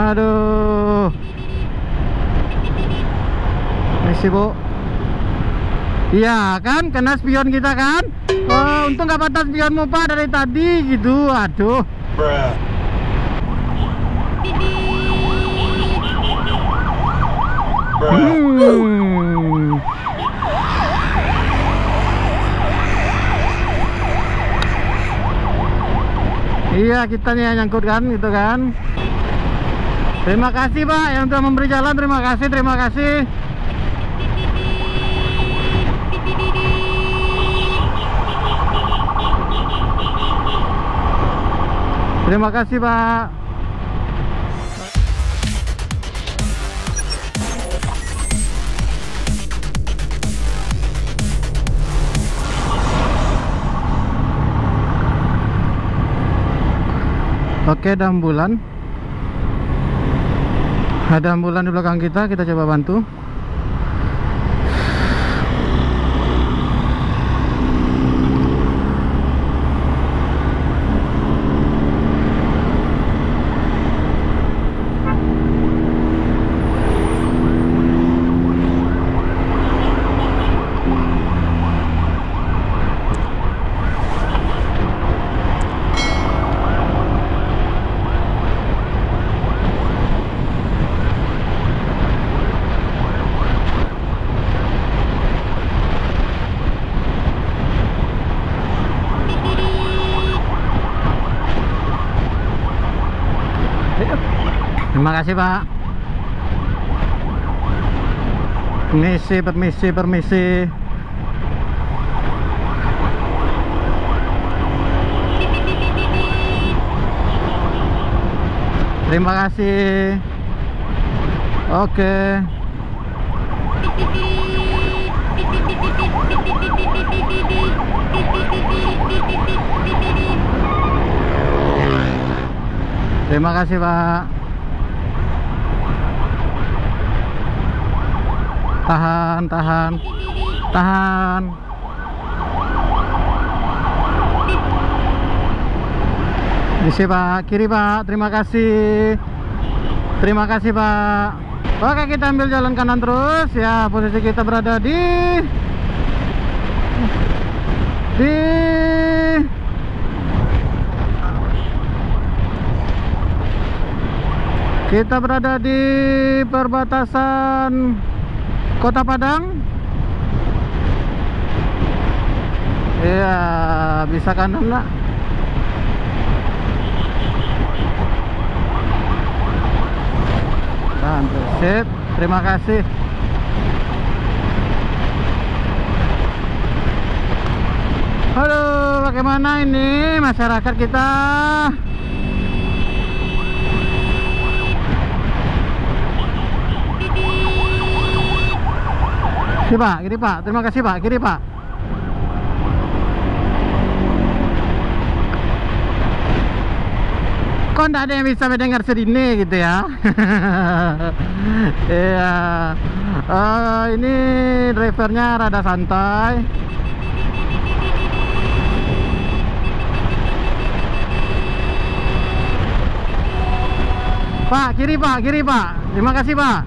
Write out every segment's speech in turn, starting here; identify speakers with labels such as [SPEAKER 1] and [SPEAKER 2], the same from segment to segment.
[SPEAKER 1] Aduh. Misi bu. Iya kan, kena spion kita kan. Oh, untung gak patah spionmu pak dari tadi gitu. Aduh. Iya, kita nih yang nyangkut kan, gitu kan. Terima kasih pak yang sudah memberi jalan. Terima kasih, terima kasih. Terima kasih pak. Oke, ada ambulan. Ada ambulan di belakang kita coba bantu. Terima kasih pak. Permisi, permisi, permisi. Terima kasih. Oke. Terima kasih pak. Tahan, tahan, tahan. Bisa pak, kiri pak. Terima kasih. Terima kasih pak. Oke, kita ambil jalan kanan terus ya. Posisi kita berada di kita berada di perbatasan Kota Padang. Iya, bisa kanan lah. Sip, terima kasih. Halo, bagaimana ini masyarakat kita? Kiri pak, kiri pak, terima kasih pak, kiri pak. Kok nggak ada yang bisa mendengar sedini gitu ya? Iya. Ini drivernya rada santai. Pak, kiri pak, kiri pak. Terima kasih pak.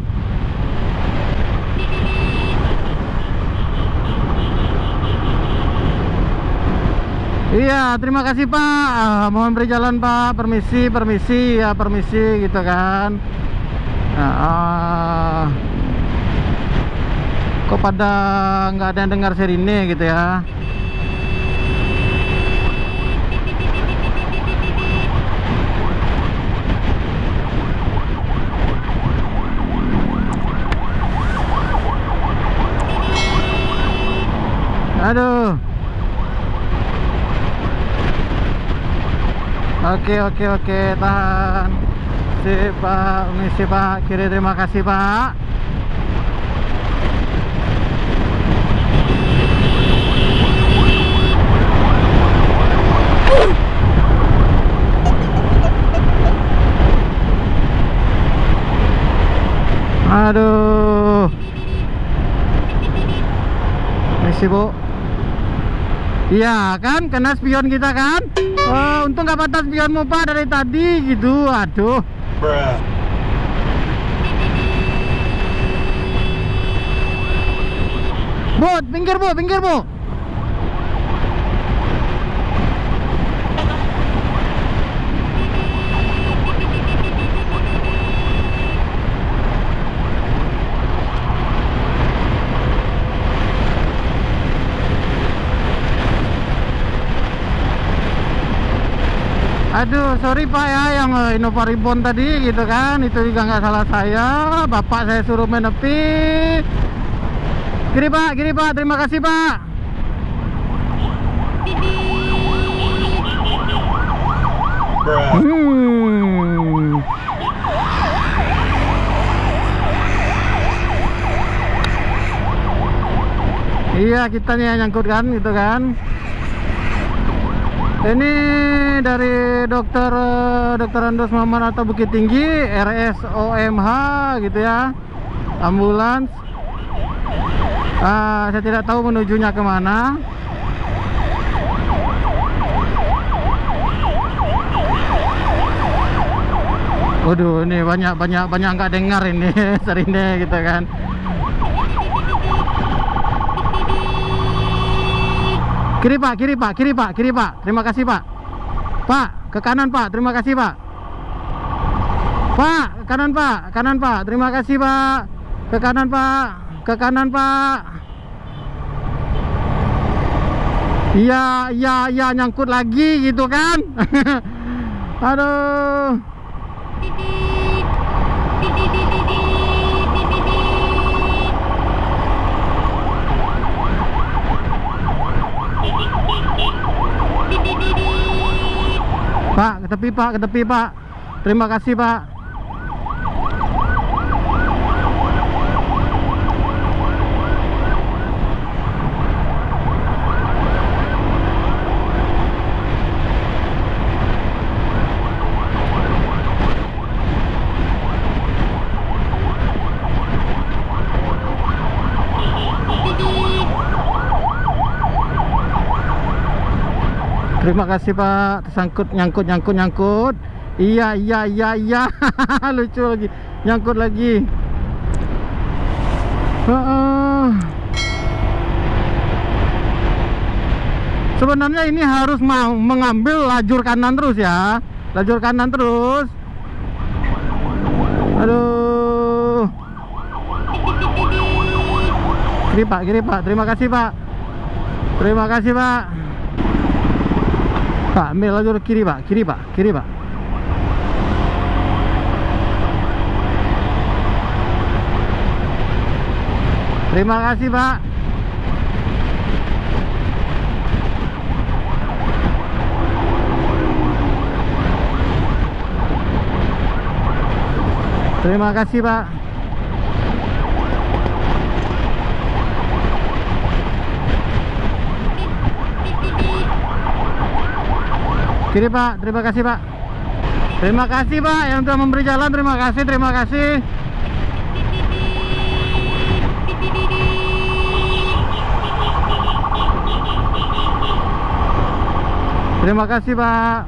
[SPEAKER 1] Iya, terima kasih Pak. Mohon beri jalan Pak. Permisi, permisi ya, permisi gitu kan. Kok pada nggak ada yang dengar sirine gitu ya? Aduh. Oke, tahan. Sip Pak, misi Pak, kiri terima kasih Pak. Aduh. Misi Bu. Iya kan, kena spion kita kan. Oh, untung gak patah spionmu Pak dari tadi gitu. Aduh. Bu, pinggir bu, pinggir bu. Aduh, sorry Pak ya, yang Innova Reborn tadi gitu kan, itu juga nggak salah saya. Bapak saya suruh menepi. Kiri Pak, terima kasih Pak. Iya, kitanya yang nyangkut kan, gitu kan. Ini dari Dr. Andos Maman atau Bukit Tinggi, RSOMH gitu ya, ambulans. Saya tidak tahu menujunya kemana. Waduh, ini banyak nggak dengar ini serine gitu kan. Kiri Pak. Terima kasih Pak. Pak, ke kanan Pak. Terima kasih Pak. Pak, ke kanan Pak. Terima kasih Pak. Ke kanan Pak. Iya, nyangkut lagi gitu kan. Aduh. Pak, ke tepi Pak. Terima kasih Pak. Terima kasih Pak. Tersangkut, nyangkut. Iya. Lucu lagi. Nyangkut lagi. Sebenarnya ini harus mengambil lajur kanan terus ya. Lajur kanan terus. Aduh. Kiri Pak. Terima kasih Pak. Pak, ambil lajur kiri Pak. Terima kasih Pak. Terima kasih Pak. Kiri Pak, terima kasih Pak. Terima kasih Pak yang telah memberi jalan. Terima kasih. Terima kasih Pak.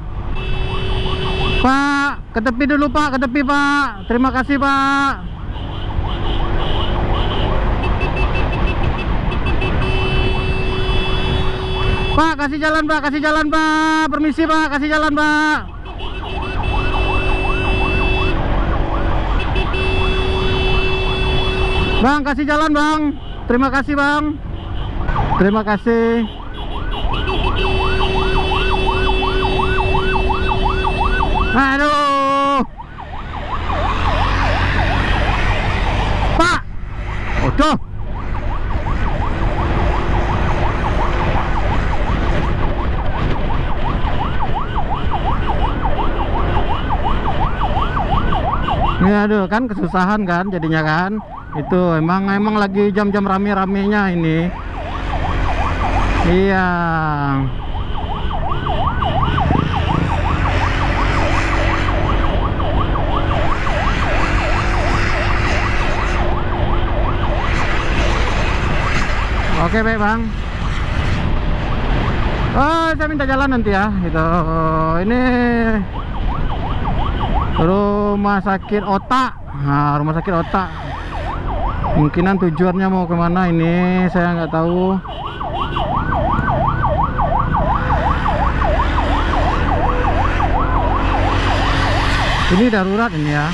[SPEAKER 1] Pak, ke tepi dulu Pak, Terima kasih Pak. Pak, kasih jalan Pak. Permisi Pak, kasih jalan Pak. Bang, kasih jalan Bang. Terima kasih Bang. Terima kasih. Aduh. Pak. Udah. Ya aduh, kan kesusahan kan jadinya kan. Itu emang lagi jam-jam rame-ramenya ini. Iya. Oke baik Bang. Oh, saya minta jalan nanti ya. Itu ini rumah sakit otak. Nah, rumah sakit otak. Mungkinan tujuannya mau kemana ini saya nggak tahu. Ini darurat ini ya.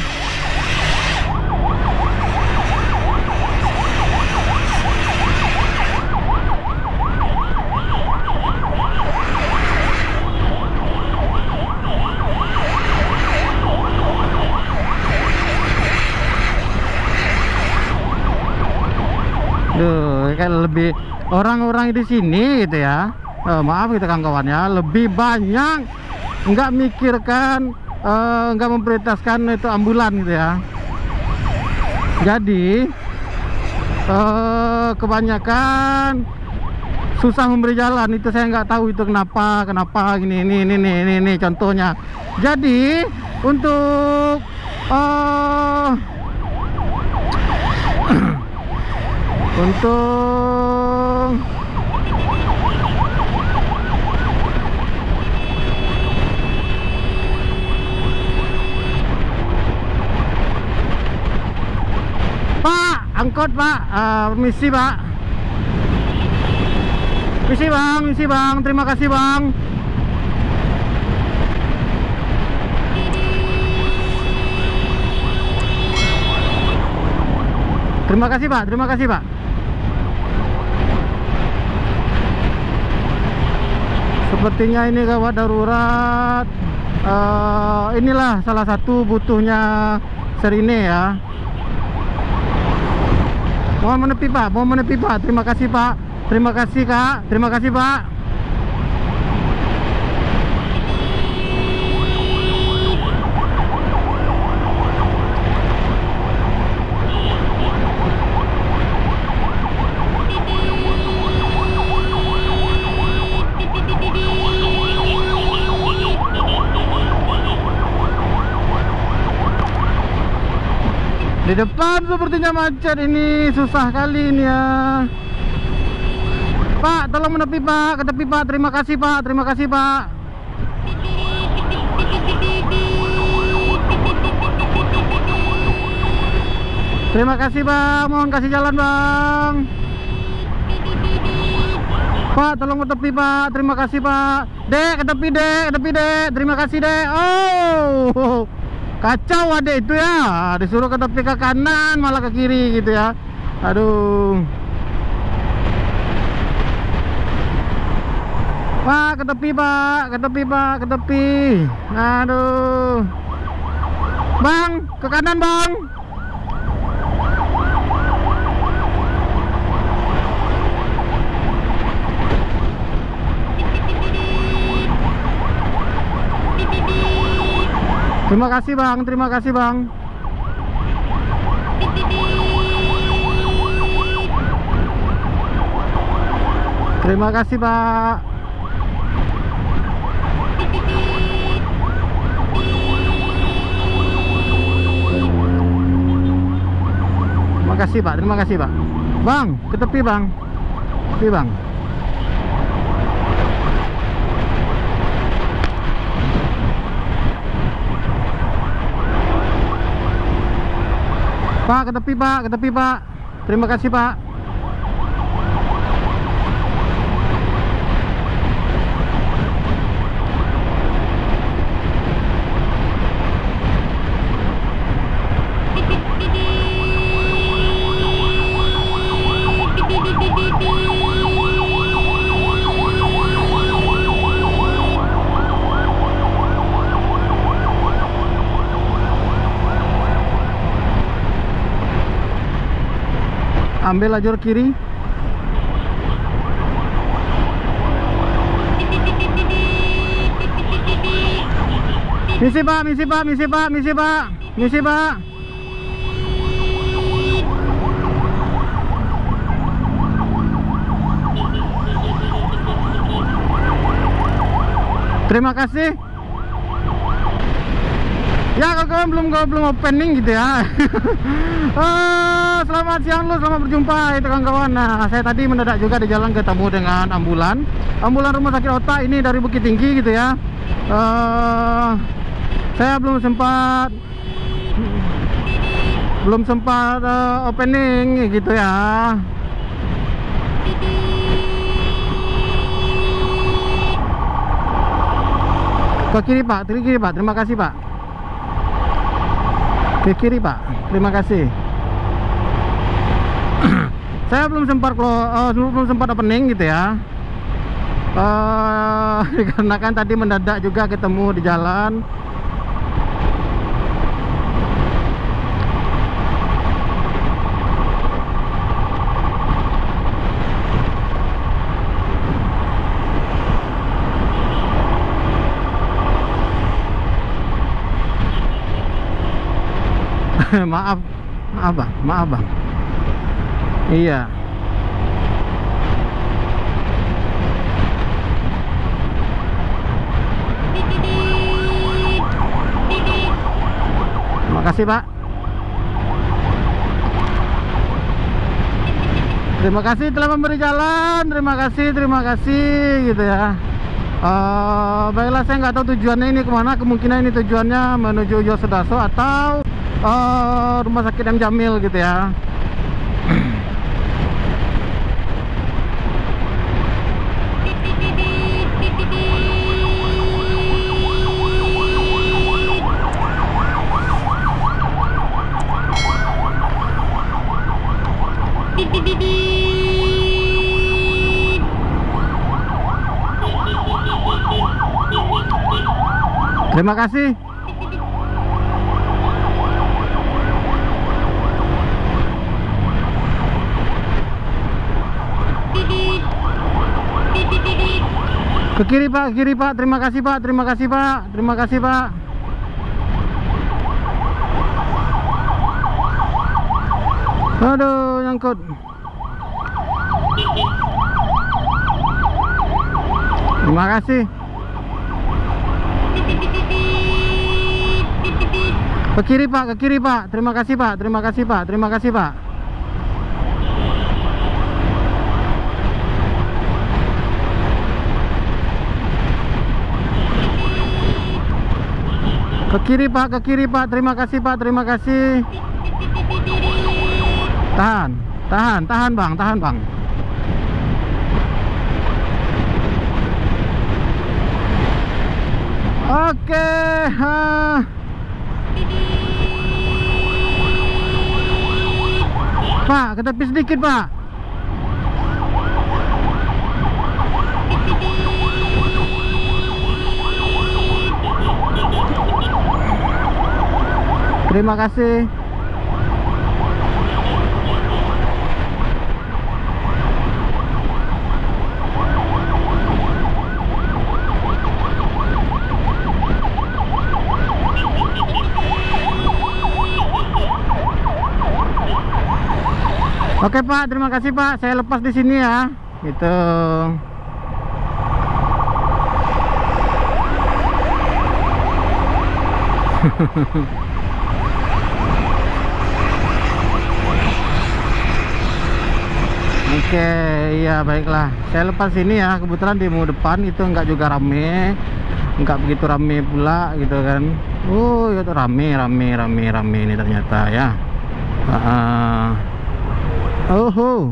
[SPEAKER 1] Duh, kan lebih orang-orang di sini gitu ya. Maaf gitu kawan-kawannya, lebih banyak nggak mikirkan, nggak memprioritaskan itu ambulan gitu ya. Jadi kebanyakan susah memberi jalan. Itu saya nggak tahu itu kenapa ini contohnya. Jadi untuk Pak, angkot Pak, permisi Pak. Misi bang, terima kasih bang. Terima kasih Pak. Sepertinya ini gawat darurat. Inilah salah satu butuhnya Serine ya. Mohon menepi Pak. Terima kasih Pak. Terima kasih Kak. Terima kasih Pak. Di depan sepertinya macet ini, susah kali ini ya. Pak, tolong menepi Pak, ke tepi Pak. Terima kasih Pak, terima kasih Pak. Terima kasih Bang, mohon kasih jalan Bang. Pak, tolong ke tepi Pak, terima kasih Pak. Dek, ke tepi Dek, terima kasih Dek. Oh, kacau adek itu ya, disuruh ke tepi ke kanan malah ke kiri gitu ya. Aduh. Pak, ke tepi Pak, ke tepi. Aduh. Bang, ke kanan Bang. Terima kasih Bang, terima kasih Bang. Terima kasih Pak. Terima kasih Pak, terima kasih Pak. Bang, ke tepi Bang. Tepi Bang. Pak, ke tepi Pak. Terima kasih Pak. Ambil lajur kiri. Misi Pak. Terima kasih. Ya, kawan belum opening gitu ya. Selamat siang lu, selamat berjumpa itu kawan-kawan. Nah, saya tadi mendadak juga di jalan ketemu dengan ambulan rumah sakit otak ini dari Bukit Tinggi gitu ya. Saya belum sempat belum sempat opening gitu ya. Ke kiri Pak, ke kiri Pak, terima kasih Pak. Ke kiri Pak, terima kasih. Saya belum sempat opening gitu ya. Dikarenakan tadi mendadak juga ketemu di jalan. Maaf bang. Iya. Terima kasih Pak. Terima kasih telah memberi jalan. Terima kasih gitu ya. Baiklah, saya nggak tahu tujuannya ini kemana. Kemungkinan ini tujuannya menuju Yosudarso atau Rumah Sakit M Jamil gitu ya. Terima kasih. Ke kiri Pak, terima kasih Pak, terima kasih Pak. Aduh, nyangkut. Terima kasih. Ke kiri Pak, terima kasih Pak. Ke kiri Pak, terima kasih. Tahan bang. Oke, Pak, ke tepi sedikit Pak. Terima kasih. Oke Pak, terima kasih Pak. Saya lepas di sini ya. Gitu. Oke, iya baiklah. Saya lepas sini ya. Kebetulan di depan itu enggak juga rame, enggak begitu rame pula gitu kan. Oh, itu rame ini ternyata ya. Oh,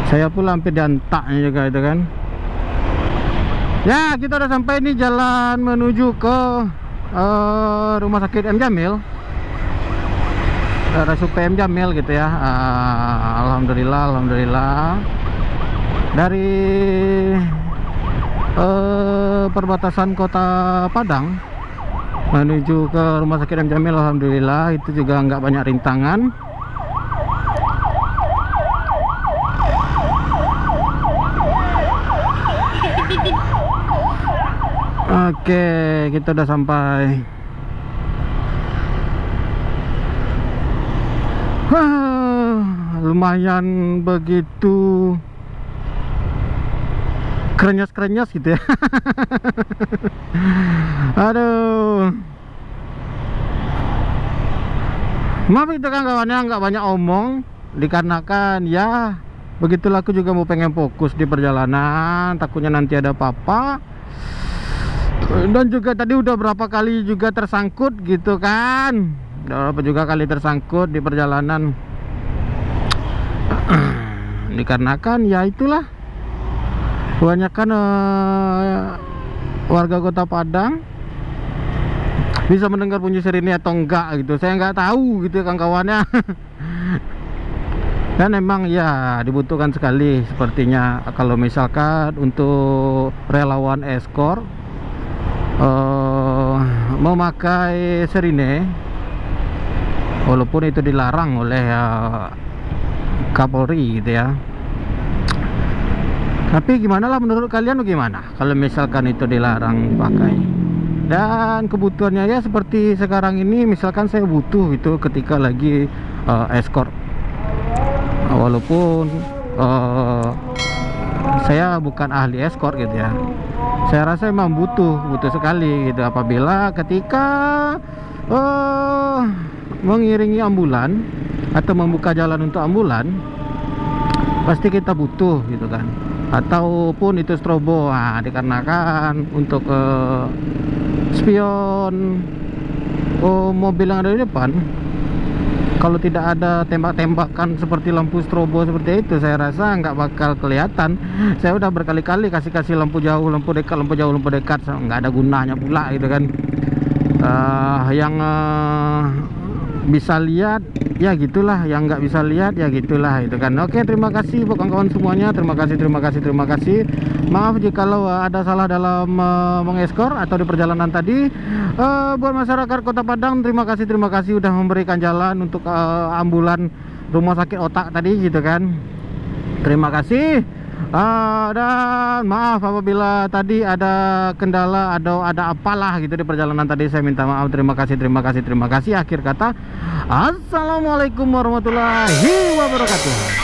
[SPEAKER 1] saya pula hampir diantaknya juga itu kan. Ya, kita udah sampai nih, jalan menuju ke Rumah Sakit M Jamil, RSUP M Jamil gitu ya. Alhamdulillah dari perbatasan Kota Padang menuju ke Rumah Sakit M Jamil, alhamdulillah itu juga nggak banyak rintangan. Oke, kita udah sampai. Lumayan begitu krenyes gitu ya. Aduh, maaf itu kan kawannya nggak banyak omong, dikarenakan ya begitulah, aku juga mau pengen fokus di perjalanan, takutnya nanti ada apa-apa Dan juga tadi udah berapa kali juga tersangkut gitu kan, udah berapa juga kali tersangkut di perjalanan. Dikarenakan ya itulah, kebanyakan warga Kota Padang bisa mendengar bunyi sirine atau enggak gitu, saya nggak tahu gitu kan kawannya. Dan emang ya dibutuhkan sekali sepertinya kalau misalkan untuk relawan Eskor memakai sirine, walaupun itu dilarang oleh Kapolri gitu ya. Tapi gimana lah, menurut kalian bagaimana kalau misalkan itu dilarang dipakai? Dan kebutuhannya ya seperti sekarang ini, misalkan saya butuh itu ketika lagi Eskor, walaupun saya bukan ahli Eskor gitu ya, saya rasa memang butuh sekali gitu apabila ketika mengiringi ambulan atau membuka jalan untuk ambulan, pasti kita butuh gitu kan, ataupun itu strobo. Nah, dikarenakan untuk spion mobil yang ada di depan, kalau tidak ada tembak-tembakan seperti lampu strobo seperti itu, saya rasa nggak bakal kelihatan. Saya udah berkali-kali kasih lampu jauh, lampu dekat, lampu jauh, lampu dekat, nggak ada gunanya pula gitu kan. Yang bisa lihat ya gitulah, yang nggak bisa lihat ya gitulah itu kan. Oke, terima kasih buat kawan-kawan semuanya, terima kasih. Maaf jikalau ada salah dalam mengeskor atau di perjalanan tadi. Buat masyarakat Kota Padang, terima kasih udah memberikan jalan untuk ambulan rumah sakit otak tadi gitu kan. Terima kasih. Dan maaf apabila tadi ada kendala atau ada apalah gitu di perjalanan tadi, saya minta maaf. Terima kasih. Akhir kata, assalamualaikum warahmatullahi wabarakatuh.